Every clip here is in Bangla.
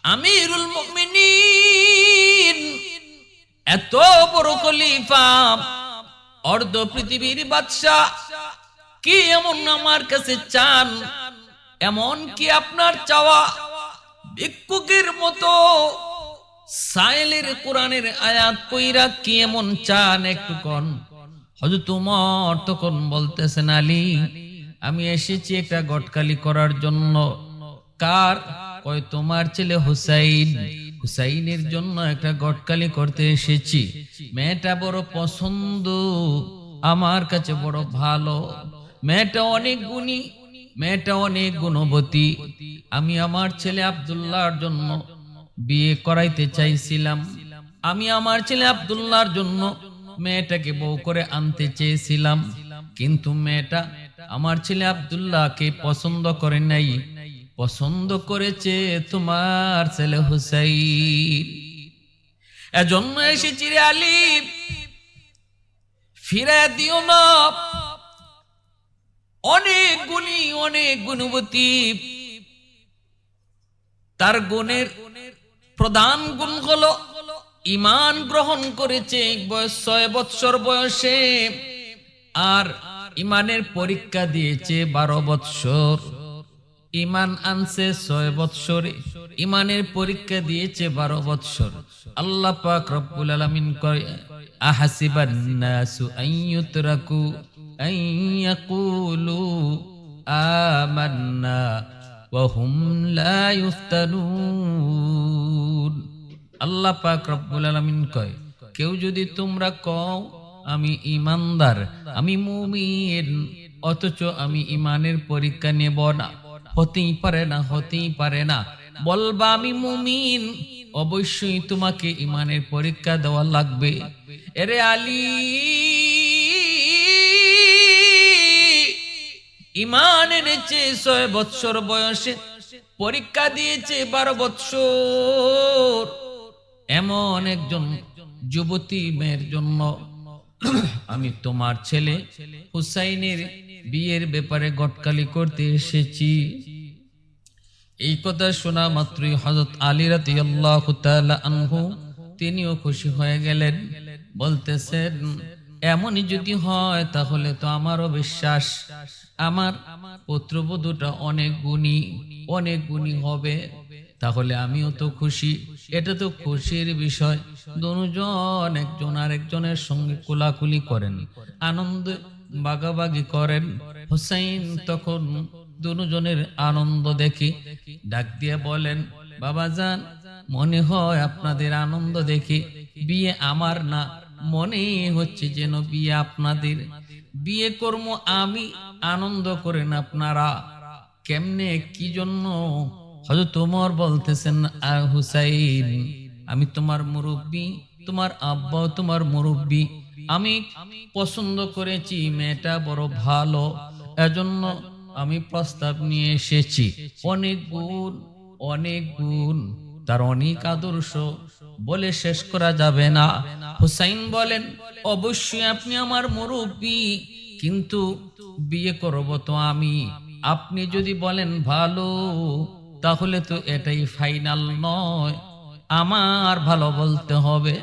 আমিরুল মুমিনিন, এত বড় খলিফা, অর্ধ পৃথিবীর বাদশা, কি এমন আমার কাছে চান? এমন কি আপনার চাওয়া? ভিক্ষুকের মতো সাইলের কোরআনের আয়াত কইরা কি এমন চান একটু কোন। হযরত ওমর তখন বলতেছেন, আলী, আমি এসেছি একটা গটকালি করার জন্য। কার? কয় তোমার ছেলে হুসাইন। হুসাইনের জন্য একটা গটকালি করতে এসেছি। মেয়েটা বড় পছন্দ, আমার কাছে বড় ভালো। মেয়েটা অনেক গুণী, মেয়েটা অনেক গুণবতী। আমি আমার ছেলে আব্দুল্লাহর জন্য বিয়ে করাইতে চাইছিলাম। আমি আমার ছেলে আব্দুল্লাহর জন্য মেয়েটাকে বউ করে আনতে চেয়েছিলাম, কিন্তু মেয়েটা আমার ছেলে আব্দুল্লাহকে পছন্দ করে নাই, পছন্দ করেছে তোমার ছেলে হুসাইন। এজন্য এসেছি রে আলী, ফিরে দিও না। অনেক গুণী, অনেক গুণবতী। তার গুণের প্রধান গুণ হলো ঈমান গ্রহণ করেছে 6 বৎসর বয়সে, আর ঈমানের পরীক্ষা দিয়েছে 12 বৎসর। ঈমান আনছে 6 বৎসরে, ঈমানের পরীক্ষা দিয়েছে 12 বৎসর। আল্লাহ পাক রব্বুল আলামিন কয়, আহাসিবান নাসু আইয়ুতরাকু আইয়াকুলু আমান্না ওয়া হুম লা ইফতানুন। আল্লাহ পাক রব্বুল আলামিন কয়, কেউ যদি তোমরা কও আমি ঈমানদার, আমি মুমিন, অথচ আমি ঈমানের পরীক্ষা নেব না, হতেই পারে না, হতেই পারে না। বলবা আমি মুমিন, অবশ্যই তোমাকে ঈমানের পরীক্ষা দেওয়া লাগবে। এরে আলী, ঈমান এনেছে 6 বৎসর বয়সে, পরীক্ষা দিয়েছে 12 বৎসর। এমন একজন যুবতী মেয়ের জন্য আমি তোমার ছেলে হুসাইনের বিয়ের ব্যাপারে গটকালি করতে এসেছি। এই কথা শোনা মাত্রই হযরত আলী রাদিয়াল্লাহু তাআলা আনহু তিনিও খুশি হয়ে গেলেন। বলতেছেন, এমনই যদি হয় তাহলে তো আমারও বিশ্বাস, আমার পুত্রবধূটা অনেক গুণী, অনেক গুণী হবে, তাহলে আমিও তো খুশি। এটা তো খুশির বিষয়। দুজন একজন আরেকজনের সঙ্গে কোলাকুলি করেন, আনন্দ ভাগাভাগি করেন। হুসাইন তখন দুজনের আনন্দ দেখি ডাক দিয়ে বলেন, বাবাজান, মনে হয় আপনাদের আনন্দ দেখি বিয়ে আমার না, মনে হচ্ছে যেন বিয়ে আপনাদের। বিয়ে কর্ম আমি, আনন্দ করেন আপনারা। কেমনে, কি জন্য? হযরত ওমর বলতেছেন, হুসাইন, আমি তোমার মুরব্বী, তোমার আব্বাও তোমার মুরব্বী, আমি পছন্দ করেছি, মেয়েটা বড় ভালো, এজন্য আমি প্রস্তাব নিয়ে এসেছি। অনেক গুণ, অনেক গুণ, তার অনেক আদর্শ, বলে শেষ করা যাবে না। হুসাইন বলেন, অবশ্যই আপনি আমার মুরব্বী, কিন্তু বিয়ে করব তো আমি। আপনি যদি বলেন ভালো, তাহলে তো এটাই ফাইনাল নয়, আমার ভালো বলতে হবে।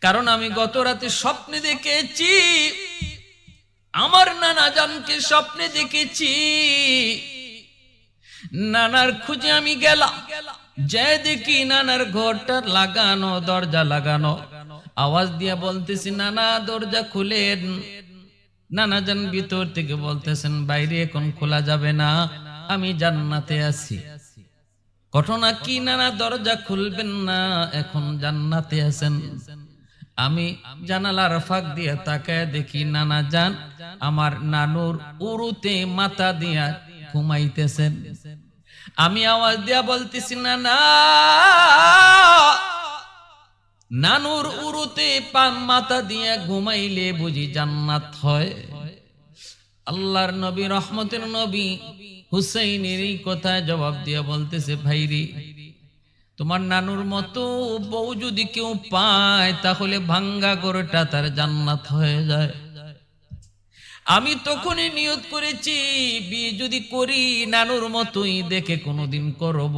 কারণ আমি গত রাতে স্বপ্নে দেখেছি, আমার নানা জানকে স্বপ্নে দেখেছি। নানার খুঁজে আমি গেলাম, যে দেখি নানার ঘরটা লাগানো, দরজা লাগানো। আওয়াজ দিয়ে বলতেছি, নানা দরজা খুলেন। নানা জান ভিতর থেকে বলতেছেন, বাইরে এখন খোলা যাবে না, আমি জান্নাতে আছি। ঘটনা কি? নানা দরজা খুলবেন না, এখন জান্নাতে আছেন। আমি জানালার ফাঁক দিয়ে তাকায় দেখি নানা জান আমার নানুর উরুতে মাথা দিয়া ঘুমাইতেছেন। আমি আওয়াজ দিয়া বলতেছি, নানা, নানুর উরুতে মাথা দিয়া ঘুমাইলে বুঝি জান্নাত হয়? আল্লাহর নবী, রহমতের নবী হুসাইনের এই কথা জবাব দিয়া বলতেছে, ভাইরি, তোমার নানুর মতো বউ যদি কেউ পায় তাহলে ভাঙ্গা ঘরটা তার জান্নাত হয়ে যায়। আমি তখনই নিয়ত করেছি, বিয়ে যদি করি নানুর মতোই দেখে কোনোদিন করব।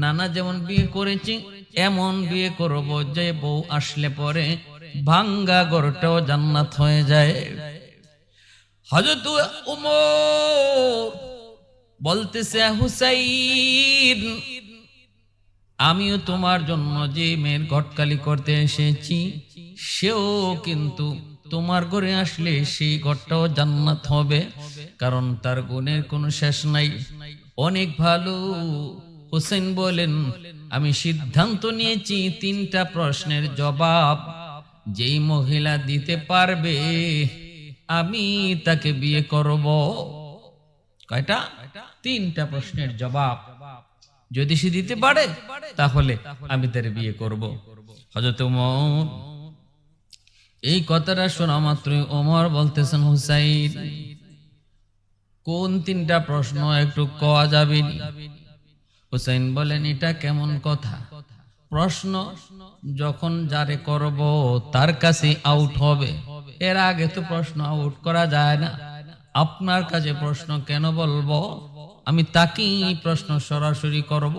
নানা যেমন বিয়ে করেছি এমন বিয়ে করব যে বউ আসলে পরে ভাঙ্গা ঘরটাও জান্নাত হয়ে যায়। হযরত ওমর বলতেছে, হুসাইন আমিও তোমার জন্য যে মেয়ের ঘটকালি করতে এসেছি সেও কিন্তু তোমার ঘরে আসলে সেই ঘরটাও জান্নাত হবে, কারণ তার গুণের কোনো শেষ নাই, অনেক ভালো। হোসেন বলেন, আমি সিদ্ধান্ত নিয়েছি 3টা প্রশ্নের জবাব যেই মহিলা দিতে পারবে আমি তাকে বিয়ে করব। কয়টা? 3টা প্রশ্নের জবাব যদি সে দিতে পারে তাহলে আমি তার বিয়ে করব। হযরত ওমর এই কথাটা শোনা মাত্রই ওমর বলতেছেন, হুসাইন কোন 3টা প্রশ্ন একটু কওয়া যাবে? হুসাইন বলেন, এটা কেমন কথা? প্রশ্ন যখন যারে করব তার কাছে আউট হবে, এর আগে তো প্রশ্ন আউট করা যায় না। আপনার কাছে প্রশ্ন কেন বলবো? আমি তাকেই প্রশ্ন সরাসরি করব।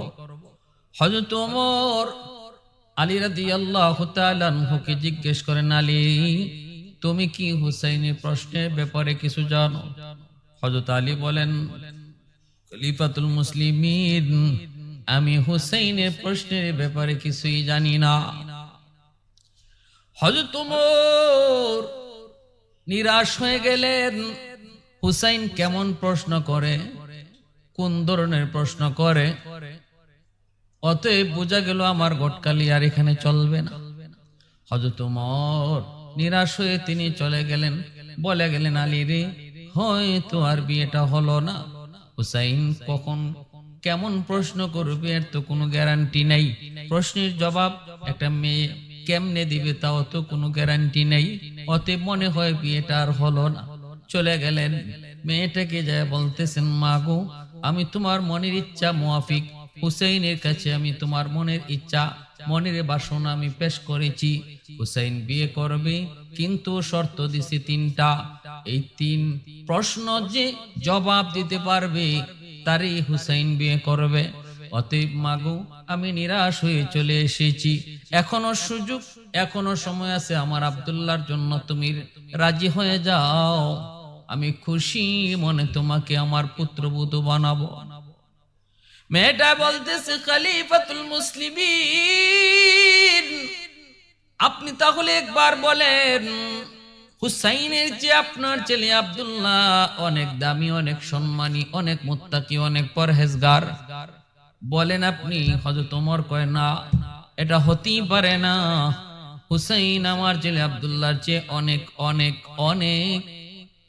হযরত ওমর আলী রাদিয়াল্লাহু তাআলা আনহুকে জিজ্ঞেস করেন, আলী তুমি কি হুসাইনের প্রশ্নের ব্যাপারে কিছু জানো? হযরত আলী বলেন, খলিফাতুল মুসলিমিন আমি হুসাইনের প্রশ্নের ব্যাপারে কিছুই জানি না। হযরত ওমর নিরাশ হয়ে গেলেন, হুসাইন কেমন প্রশ্ন করে, কোন ধরনের প্রশ্ন করে, অতএব বোঝা গেল আমার ঘটকালি আর এখানে চলবে না। হযরত ওমর নিরাশ হয়ে তিনি চলে গেলেন, বলে গেলেন, আলী রে হয়তো আর বিয়েটা হলো না। হুসাইন কখন কেমন প্রশ্ন করবে এর তো কোনো গ্যারান্টি নেই, প্রশ্নের জবাব একটা মেয়ে কেমনে দিবে তাও তো কোনো গ্যারান্টি নেই, অতএব মনে হয় বিয়েটা আর হলো না। চলে গেলেন, মেয়েটাকে যায় বলতেছেন, মা গো আমি তোমার মনের ইচ্ছা মুআফিক হুসাইনের কাছে আমি তোমার মনের ইচ্ছা মনের বাসনা আমি পেশ করেছি, হুসাইন বিয়ে করবে, কিন্তু শর্ত দিছি 3টা। এই 3 প্রশ্ন যে জবাব দিতে পারবে তারই হুসাইন বিয়ে করবে। অতএব মাগো আমি নিরাশ হয়ে চলে এসেছি, এখনো সুযোগ, এখনো সময় আছে, আমার আব্দুল্লাহর জন্য তুমি রাজি হয়ে যাও, আমি খুশি মনে তোমাকে আমার পুত্রবধূ বানাবো। মেয়েটা বলতেছে, খলিফাতুল মুসলিমিন আপনি তাহলে একবার বলেন হুসাইনের যে আপনার ছেলে আব্দুল্লাহ অনেক দামি, অনেক সম্মানী, অনেক মুত্তাকি, অনেক পরহেজগার, বলেন আপনি। হযরত ওমর কয়, না এটা হতেই পারে না, হুসাইন আমার ছেলে আব্দুল্লাহর চেয়ে অনেক অনেক অনেক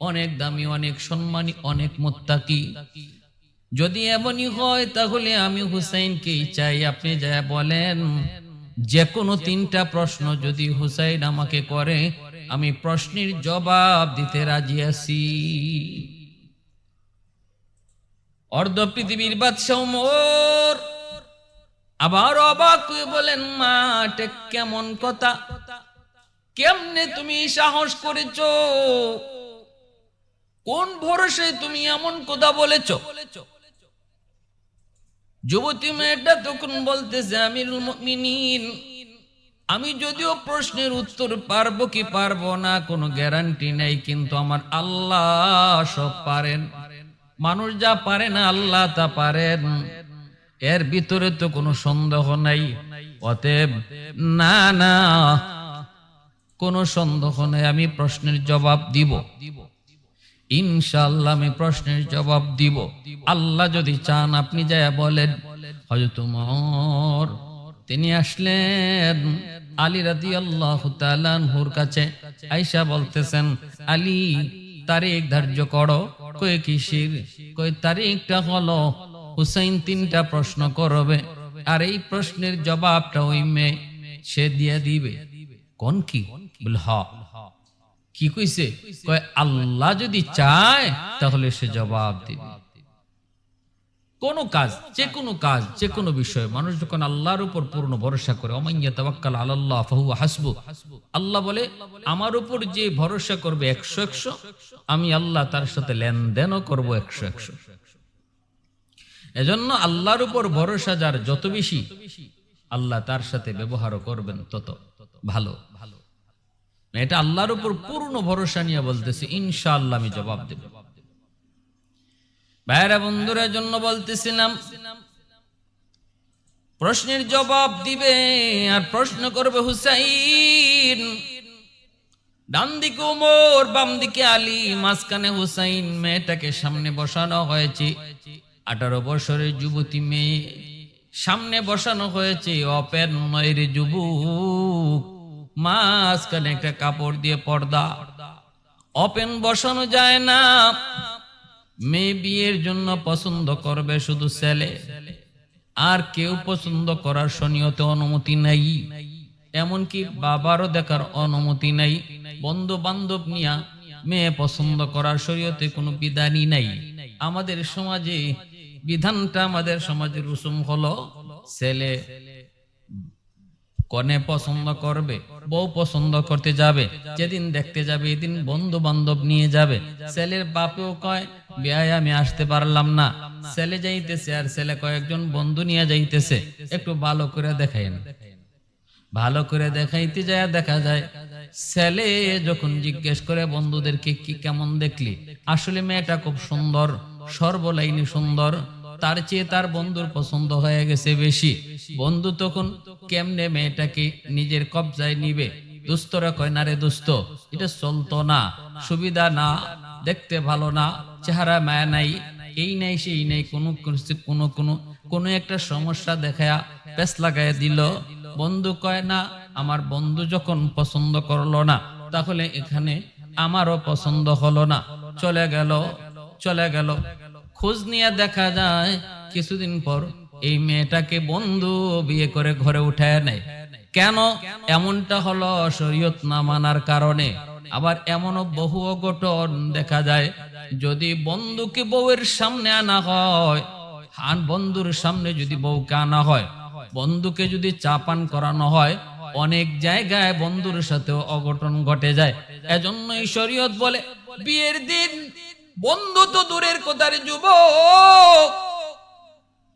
অনেক দামি, অনেক সম্মানী, অনেক মুত্তাকি। যদি এমনই হয় তাহলে আমি হুসাইনকেই চাই, আপনি যা বলেন যে কোনো 3টা প্রশ্ন যদি হুসাইন আমাকে করে আমি প্রশ্নের জবাব দিতে রাজি আছি। অর্ধ পৃথিবীর বাদশা ওমর আবার অবাক হয়ে বলেন, মা এটা কেমন কথা, কেমনে তুমি সাহস করেছো, কোন ভরসায় তুমি এমন কথা বলেছো? যুবতী মেয়েটা তখন বলতেছে, আমিরুল মুমিনিন আমি যদিও প্রশ্নের উত্তর পারবো কি পারবো না কোনো গ্যারান্টি নেই, কিন্তু আমার আল্লাহ সব পারেন, মানুষ যা পারে না আল্লাহ তা পারেন, এর ভিতরে তো কোনো সন্দেহ নাই। অতএব না না কোনো সন্দেহ নেই, আমি প্রশ্নের জবাব দিব, ইনশাআল্লাহ আমি প্রশ্নের জবাব দিব, আল্লাহ যদি চান আপনি যা বলেন। হযরত ওমর তিনি আসলেন আলী রাদিয়াল্লাহু তাআলা আনহুর কাছে, আয়েশা বলতেছেন, আলী তারিখ ধার্য করো। কই কিসের? কই তারিখটা হলো হুসাইন 3টা প্রশ্ন করবে আর এই প্রশ্নের জবাবটা ওই মেয়ে সে দিয়ে দিবে। কোন কি? বল হ্যাঁ। কি কইছে? কয় আল্লাহ যদি চায় তাহলে সে জবাব দিবে। কোন কাজ, যে কোনো কাজ, যে কোনো বিষয় মানুষ যখন আল্লাহর উপর পূর্ণ ভরসা করে, ওমাইয়া তাওয়াক্কাল আলাল্লাহ ফাহুয়া হাসবু, আল্লাহ বলে আমার উপর যে ভরসা করবে 100-100, আমি আল্লাহ তার সাথে লেনদেনও করব 100-100। এজন্য আল্লাহর উপর ভরসা যার যত বেশি, আল্লাহ তার সাথে ব্যবহারও করবেন তত ভালো। এটা আল্লাহর উপর পূর্ণ ভরসা নিয়ে বলতেছি, ইনশাআল্লাহ আমি জবাব দেব। ভাইরা বন্ধুরা, জন্য বলতেছিলাম প্রশ্নের জবাব দিবে আর প্রশ্ন করবে হুসাইন। ডান দিকে ওমর, বাম দিকে আলী, মাঝখানে হুসাইন। মেয়েটাকে সামনে বসানো হয়েছে, 18 বছরের যুবতী মেয়ে সামনে বসানো হয়েছে, অপেন নয়ের যুবক। মাঝখানে একটা কাপড় দিয়ে পর্দা, ওপেন বসানো যায় না। মেয়ে বিয়ের জন্য পছন্দ করবে শুধু ছেলে, আর কেউ পছন্দ করার শরীয়তে অনুমতি নাই, এমনকি বাবারও দেখার অনুমতি নাই। বন্ধু বান্ধব নিয়া মেয়ে পছন্দ করার শরীয়তে কোনো বিধানই নাই। আমাদের সমাজে বিধানটা, আমাদের সমাজের রসুম হলো ছেলে কনে পছন্দ করবে, বউ পছন্দ করতে যাবে, যেদিন দেখতে যাবে এদিন বন্ধু বান্ধব নিয়ে যাবে। ছেলের বাপেও কয় বিয়ায় আমি আসতে পারলাম না, ছেলে যাইতেছে আর ছেলে কয়েকজন বন্ধু নিয়ে যাইতেছে, একটু ভালো করে দেখাইন। ভালো করে দেখাইতে যায়, দেখা যায় ছেলে যখন জিজ্ঞেস করে বন্ধুদেরকে কি কেমন দেখলি, আসলে মেয়েটা খুব সুন্দর, সর্বলাইনি সুন্দর, তার চেয়ে তার বন্ধুর পছন্দ হয়ে গেছে বেশি। বন্ধু তখন কেমনে মেয়েটাকে নিজের কবজায় নিবে? দুস্তরা কয় না রে দোস্ত, এটা চলতো না, সুবিধা না, দেখতে ভালো না, চেহারা মায়া নাই, এই নাই সেই নাই, কোনো একটা সমস্যা দেখায়া পেছ লাগাইয়া দিল। বন্ধু কয় না, আমার বন্ধু যখন পছন্দ করলো না, তাহলে এখানে আমারও পছন্দ হলো না, চলে গেল। খোঁজ নিয়ে দেখা যায় কিছুদিন পর এই মেয়েটাকে বন্ধু বিয়ে করে ঘরে উঠায় নেয়। কেন এমনটা হলো? শরীয়ত না মানার কারণে। আবার এমনও বহু অঘটন দেখা যায়, যদি বন্ধুকে বউয়ের সামনে আনা হয়, বন্ধুর সামনে যদি বউকে আনা হয়, বন্ধুকে যদি চা পান করানো হয়, অনেক জায়গায় বন্ধুর সাথেও অঘটন ঘটে যায়। এজন্যই শরীয়ত বলে বিয়ের দিন বন্ধু তো দূরের কথার যুবক,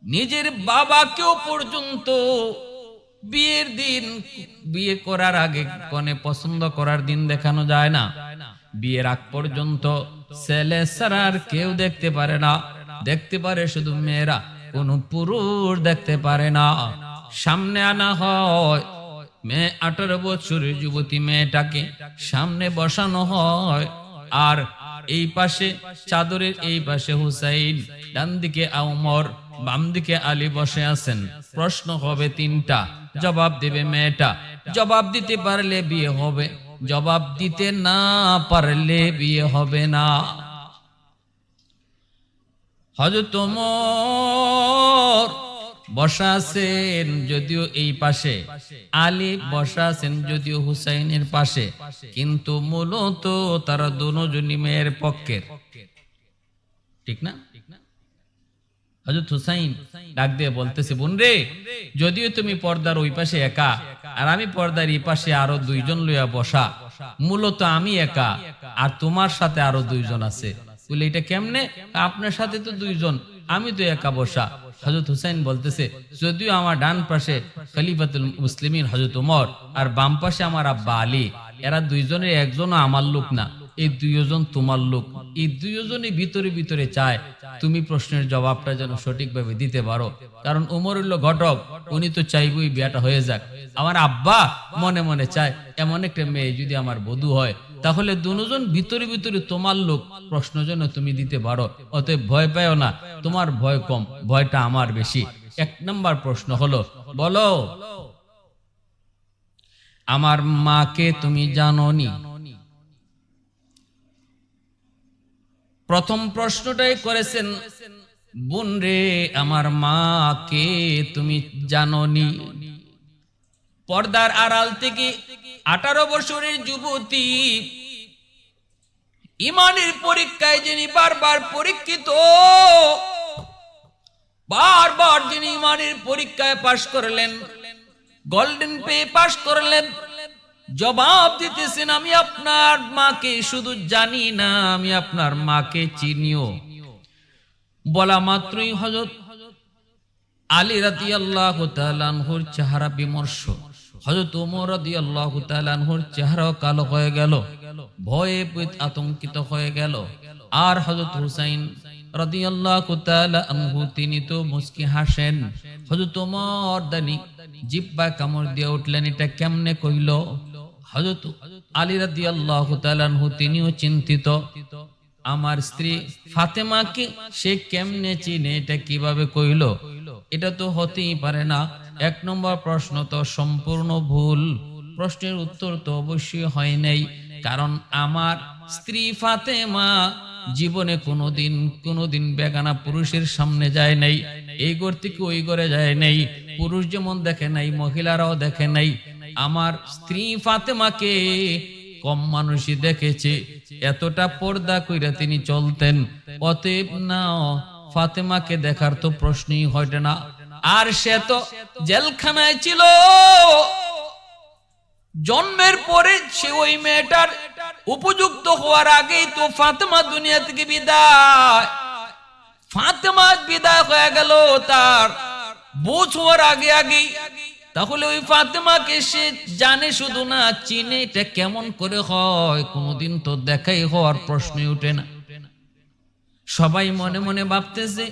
নিজের বাবাকেও পর্যন্ত বিয়ের দিন, বিয়ে করার আগে কনে পছন্দ করার দিন দেখানো যায় না। বিয়ের আগ পর্যন্ত ছেলে ছাড়া আর কেউ দেখতে পারে না, দেখতে পারে শুধু মেয়েরা, কোন পুরুষ দেখতে পারে না। সামনে আনা হয় মেয়ে, 18 বছরের যুবতী মেয়েটাকে সামনে বসানো হয়, আর এই পাশে চাদরের এই পাশে হুসাইন, ডান দিকে ওমর, বাম দিকে আলী বসে আছেন। প্রশ্ন হবে 3টা, জবাব দেবে মেয়েটা। জবাব দিতে পারলে বিয়ে হবে, জবাব দিতে না পারলে বিয়ে হবে না। হযরত ওমর বসা আছেন যদিও এই পাশে, আলী বসা আছেন যদিও হুসাইনের পাশে, কিন্তু মূলত তারা দুজনই মেয়ের পক্ষের, ঠিক না? হযরত হুসাইন ডাক দিয়ে বলতেছে, বোন রে, যদিও তুমি পর্দার ওই পাশে একা আর আমি পর্দার এই পাশে আরো 2 জন লইয়া বসা, মূলত আমি একা আর তোমার সাথে আরো 2 জন আছে। বলে এটা কেমনে? আপনার সাথে তো 2 জন, আমি তো একা বসা। হযরত হুসাইন বলতেছে, যদিও আমার ডান পাশে খলিফাতুল মুসলিমিন হযরত ওমর আর বাম পাশে আমার আব্বা আলী, এরা 2 জনের একজনও আমার লোক না, এই 2 জন তোমার লোক। এই 2 জনই ভিতরে ভিতরে চায় তুমি প্রশ্নের জবাবটা যেন সঠিকভাবে দিতে পারো, কারণ ওমর হলো ঘটক, উনি তো চাইবই বিয়েটা হয়ে যাক। আমার আব্বা মনে মনে চায় এমন একটা মেয়ে যদি আমার বধূ হয়, তাহলে 2 জন ভিতরে ভিতরে তোমার লোক, প্রশ্ন যেন তুমি দিতে পারো। অতএব ভয় পাও না, তোমার ভয় কম, ভয়টা আমার বেশি। 1 নম্বর প্রশ্ন হলো, বলো আমার মাকে তুমি জানোনি? প্রথম প্রশ্নটাই করেছেন, বোন রে আমার মাকে তুমি জানোনি? পর্দার আড়াল থেকে 18 বছরের যুবতী, ইমানের পরীক্ষায় যিনি বারবার পরীক্ষিত, বারবার যিনি ইমানের পরীক্ষায় পাশ করলেন, গোল্ডেন পে পাশ করলেন, জবাব দিতেছেন আমি আপনার মাকে শুধু জানি না, আমি আপনার মাকে চিনিও। বলা মাত্রই হযরত আলী রাদিয়াল্লাহু তাআলা আনহুর চেহারা বিমর্ষ, হযরত ওমর রাদিয়াল্লাহু তাআলা আনহুর চেহারাও কালো হয়ে গেল, ভয়ে আতঙ্কিত হয়ে গেল। আর হযরত হুসাইন রাদিয়াল্লাহু তাআলা আনহু তিনি তো মুস্কি হাসেন। হযরত ওমর দানি জিহ্বা কামড় দিয়ে উঠলেন, এটা কেমনে কইল? হযরত আলী রাদিয়াল্লাহু তাআলা আনহু তিনিও চিন্তিত, আমার স্ত্রী ফাতেমাকে সে কেমনে চিনে, এটা কিভাবে কইল? এটা তো হতেই পারে না। এক নম্বর প্রশ্ন তো সম্পূর্ণ ভুল, প্রশ্নের উত্তর তো অবশ্যই হয় নাই। কারণ আমার স্ত্রী ফাতেমা জীবনে কোনোদিন বেগানা পুরুষের সামনে যায় নাই, এই ঘর থেকে ওই ঘরে যায় নাই, পুরুষ যেমন দেখে নাই মহিলারাও দেখে নাই। আমার স্ত্রী ফাতেমাকে কম মানুষই দেখেছে, এতটা পর্দা কইরা তিনি চলতেন। অতএব না, ফাতেমাকে দেখার তো প্রশ্নই হয় না। আর সে তো জেলখানায় ছিল, জন্মের পরে সে ওই মেয়েটার উপযুক্ত হওয়ার আগেই তো ফাতেমা দুনিয়া থেকে বিদায়। ফাতেমা বিদায় হয়ে গেল তার বুঝ হওয়ার আগেই। তাহলে ওই ফাতেমাকে সে জানে শুধু না, চিনে, এটা কেমন করে হয়? কোনোদিন তো দেখাই হওয়ার প্রশ্নই উঠে না। সবাই মনে মনে ভাবতেছে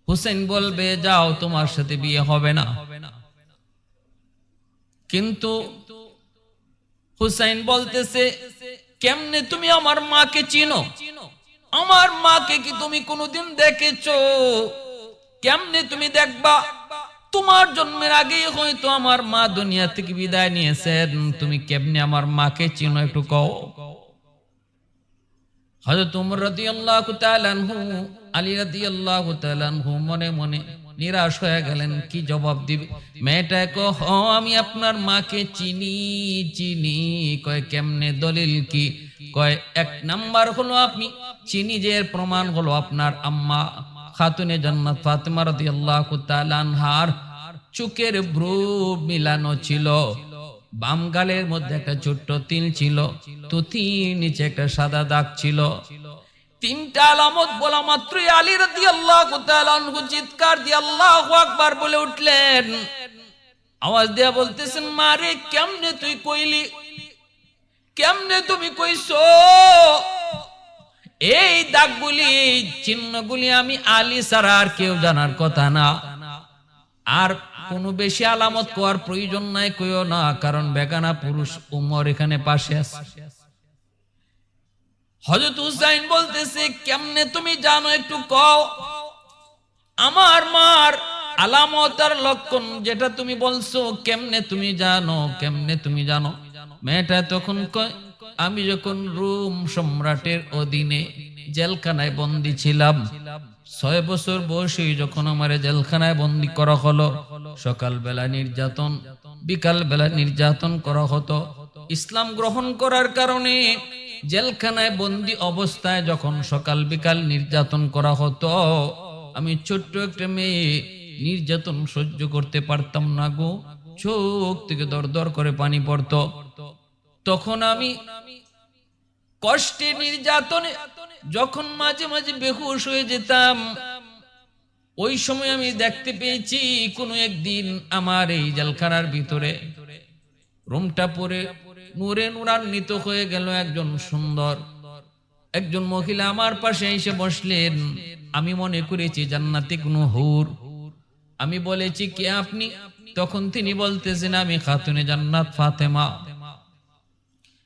হুসেন বলবে যাও তোমার সাথে বিয়ে হবে না, কিন্তু হুসাইন বলতেছে কেমনে তুমি আমার মাকে চিনো? আমার মাকে কি তুমি কোনোদিন দেখেছো? কেমনে তুমি দেখবা? তোমার জন্মের আগেই হয়তো আমার মা দুনিয়া থেকে বিদায় নিয়েছেন, তুমি কেমনে আমার মাকে চিনো একটু কও। হযরত ওমর রাদিয়াল্লাহু তাআলা আনহু, আলী রাদিয়াল্লাহু তাআলা আনহু মনে মনে নিরাশ হয়ে গেলেন, কি জবাব দিবে? মেয়েটা কহ আমি আপনার মাকে চিনি। কয় কেমনে, দলিল কি? কয় এক নাম্বার হলো আপনি চিনি যে এর প্রমাণ হলো আপনার আম্মা খাতুনে জান্নাত ফাতেমা রাদিয়াল্লাহু তাআলা আনহার চোখের ভ্রু মিলানো ছিল, বাম গালের মধ্যে একটা ছোট্ট তিল ছিল, তুতির নিচে একটা সাদা দাগ ছিল। তিনটা আলামত বলা মাত্রই আলী রাদিয়াল্লাহু তাআলা আনহু চিৎকার দিয়ে আল্লাহু আকবার বলে উঠলেন। আওয়াজ দিয়া বলতেছেন, মারে কেমনে তুই কইলি? কেমনে তুমি কইছো? এই দাগগুলি, চিহ্নগুলি আমি আলী ছাড়া আর কেউ জানার কথা না। আর কোনো বেশি আলামত কোয়ার প্রয়োজন নাই, কইও না, কারণ বেগানা পুরুষ উমর এখানে পাশে আছে। হযরত হুসাইন বলতেছে কেমনে তুমি জানো একটু কও? আমার মার আলামত আর লক্ষণ যেটা তুমি বলছো, কেমনে তুমি জানো? কেমনে তুমি জানো? মেয়েটা তখন কয় আমি যখন রোম সম্রাটের অধীনে জেলখানায় বন্দী ছিলাম, 6 বছর বয়সে যখন আমার জেলখানায় বন্দী করা হলো, সকালবেলা নির্যাতন, বিকাল বেলা নির্যাতন করা হতো। ইসলাম গ্রহণ করার কারণে জেলখানায় বন্দী অবস্থায় যখন সকাল বিকাল নির্যাতন করা হতো, আমি ছোট্ট একটা মেয়ে, নির্যাতন সহ্য করতে পারতাম না গো, চোখ থেকে দরদর করে পানি পড়তো। তখন আমি কষ্টে নির্যাতনে যখন মাঝে মাঝে বেহুশ হয়ে যেতাম, ওই সময় আমি দেখতে পেয়েছি কোনো একদিন আমার এই জেলখানার ভিতরে রুমটা পরে নূরে নূরান্বিত হয়ে গেল। একজন সুন্দর একজন মহিলা আমার পাশে এসে বসলেন। আমি মনে করেছি জান্নাতি কোনো হুর। আমি বলেছি কে আপনি? তখন তিনি বলতেছেন আমি খাতুনে জান্নাত ফাতেমা,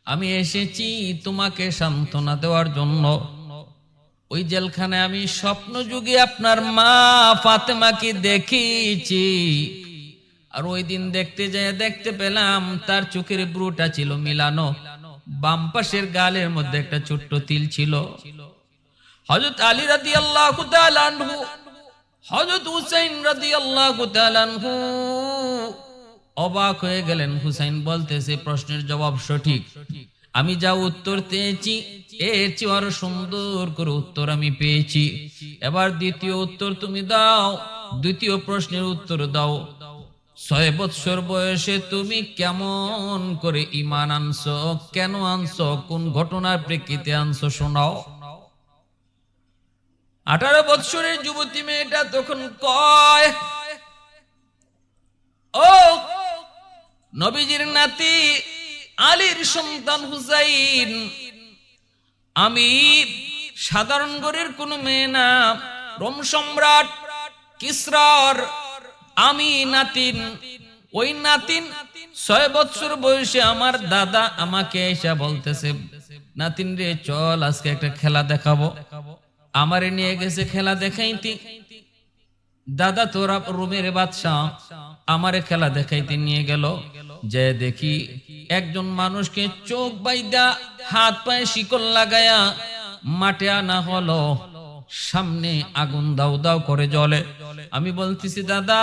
আমি এসেছি তোমাকে সান্ত্বনা দেওয়ার জন্য। ওই জেলখানায় আমি স্বপ্ন যুগে আপনার মা ফাতেমাকে দেখেছি, আর ওই দিন দেখতে পেলাম তার চোখের ব্রুটা ছিল মিলানো, বাম পাশের গালের মধ্যে একটা ছোট্ট তিল ছিল। হযরত আলী রাদিয়াল্লাহু তাআলা আনহু, হযরত হুসাইন রাদিয়াল্লাহু তাআলা আনহু অবাক হয়ে গেলেন। হুসাইন বলতেছে প্রশ্নের জবাব সঠিক, আমি যা উত্তর পেয়েছি এর চেয়ে আরো সুন্দর করে উত্তর আমি পেয়েছি। এবার দ্বিতীয় উত্তর তুমি দাও, দ্বিতীয় প্রশ্নের উত্তর দাও। 6 বছর বয়সে তুমি কেমন করে ঈমান আনছো? কেন আনছো? কোন ঘটনার প্রেক্ষিতে আনছো শোনাও। 18 বছরের যুবতী মেয়েটা তখন কয় ও নবীজির নাতি আলীর সন্তান হুসাইন, আমি সাধারণ ঘরের কোন মেয়ে না, রোম সম্রাট কিসরার আমি নাতিন। ওই নাতিন 6 বছর বয়সে আমার দাদা আমাকে এসে বলতেছে, নাতিন রে চল আজকে একটা খেলা দেখাবো। আমারে নিয়ে গেছে খেলা দেখাইতে। দাদা তোরা রোমের বাদশাহ, আমারে খেলা দেখাইতে নিয়ে গেল। যে দেখি একজন মানুষকে চোখ বাইদা হাত পায়ে শিকল লাগায়া মাঠে আনা হলো, সামনে আগুন দাউ দাউ করে জ্বলে। আমি বলতেছি দাদা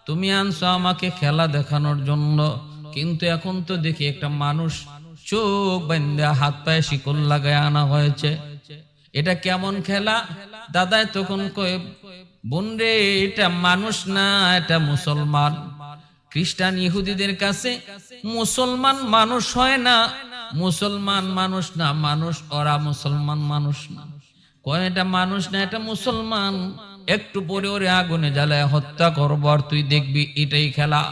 তুমি আনছো আমাকে খেলা দেখানোর জন্য, কিন্তু এখন তো দেখি একটা মানুষ চোখ বাইন্দা হাত পায়ে শিকল লাগায় আনা হয়েছে, এটা কেমন খেলা? দাদা তখন কয়ে, বোন রে এটা মানুষ না, এটা মুসলমান। খ্রিস্টান ইহুদিদের কাছে মুসলমান মানুষ হয় না, মুসলমান মানুষ না, মানুষ ওরা মুসলমান মানুষ না। কয় এটা মানুষ না, এটা মুসলমান। একটু পরে ওরে আগুনে জ্বালায় হত্যা করবো, আর তুই দেখবি এটাই খেলা।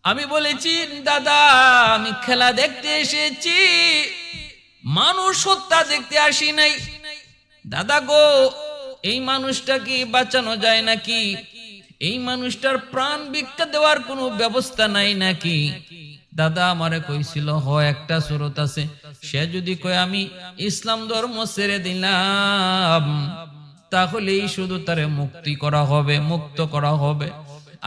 আমি বলেছি দাদা আমি খেলা দেখতে এসেছি, মানুষ হত্যা দেখতে আসি নাই। দাদা গো এই মানুষটা কি বাঁচানো যায় নাকি? এই মানুষটার প্রাণ ভিক্ষা দেওয়ার কোনো ব্যবস্থা নাই নাকি? দাদা আমারে কইছিল হয় একটা সুরত আছে, সে যদি কয় আমি ইসলাম ধর্ম ছেড়ে দিলাম তাহলেই শুধু তারে মুক্তি করা হবে, মুক্ত করা হবে।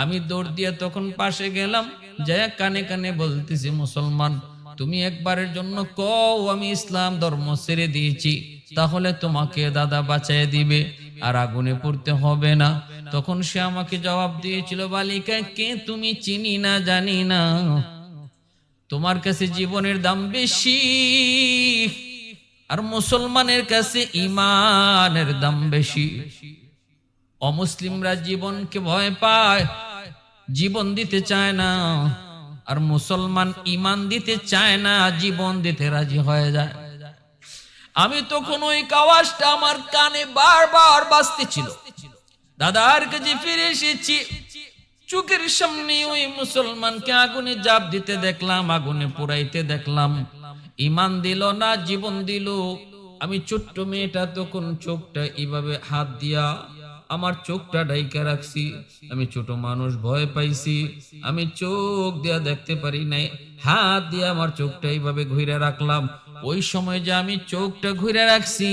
আমি দৌড় দিয়ে তখন পাশে গেলাম, যায় কানে কানে বলতেছি, মুসলমান তুমি একবারের জন্য কও আমি ইসলাম ধর্ম ছেড়ে দিয়েছি, তাহলে তোমাকে দাদা বাঁচায় দিবে আর আগুনে পড়তে হবে না। তখন সে আমাকে জবাব দিয়েছিল, বালিকা কে তুমি চিনি না জানি না, তোমার কাছে জীবনের দাম বেশি আর মুসলমানের কাছে ঈমানের দাম বেশি। অমুসলিমরা জীবনকে ভয় পায়, জীবন দিতে চায় না, আর মুসলমান ঈমান দিতে চায় না, জীবন দিতে রাজি হয়ে যায়। আমি তখন ওই আওয়াজটা আমার কানে বারবার বাজতেছিল। দাদার কাছে ফিরে এসেছি, চোখের সামনে ওই মুসলমানকে আগুনে জাপ দিতে দেখলাম, আগুনে পুরাইতে দেখলাম। ঈমান দিল না, জীবন দিল। আমি ছোট্ট মেয়েটা তখন চোখটা এইভাবে হাত দিয়া আমার চোখটা ঢাইকা রাখছি। আমি ছোট মানুষ, ভয় পাইছি, আমি চোখ দিয়া দেখতে পারি নাই, হাত দিয়ে আমার চোখটা এইভাবে ঘুরে রাখলাম। ওই সময় যে আমি চোখটা ঘুরে রাখছি,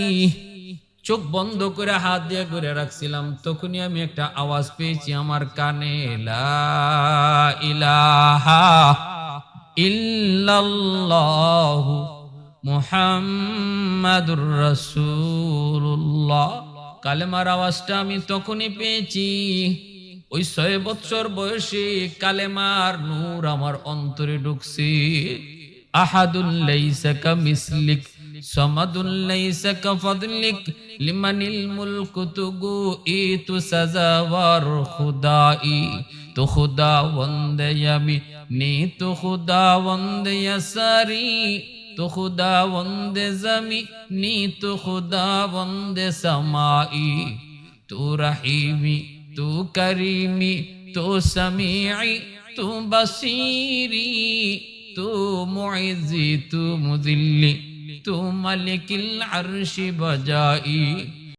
চোখ বন্ধ করে হাত দিয়ে ঘুরে রাখছিলাম, তখনই আমি একটা আওয়াজ পেয়েছি আমার কানে, লা ইলাহা ইল্লাল্লাহু মুহাম্মাদুর রাসূলুল্লাহ। কালেমার আওয়াজটা আমি তখনই পেয়েছি। ওই 6 বছর বয়সে কালেমার নূর আমার অন্তরে ঢুকছে। আহাদুল লাইসা কামিসলিক সামাদুল লাইসা কাফাদলিক লিমানিল মুলকু তুগু ইতু সাজাওয়ার খুদাই, তো খুদা বন্দে আমি নি, তো খুদা বন্দে ইয়াসারি, তো খুদা বন্দে জমি নি, তো খুদা বন্দে সামাই, তু রহিমি তু করিমি তু সামিঈ তু বসীরি, তু মুইজি তু মুযিল্লি তু মালিকিল আরশি বজাই,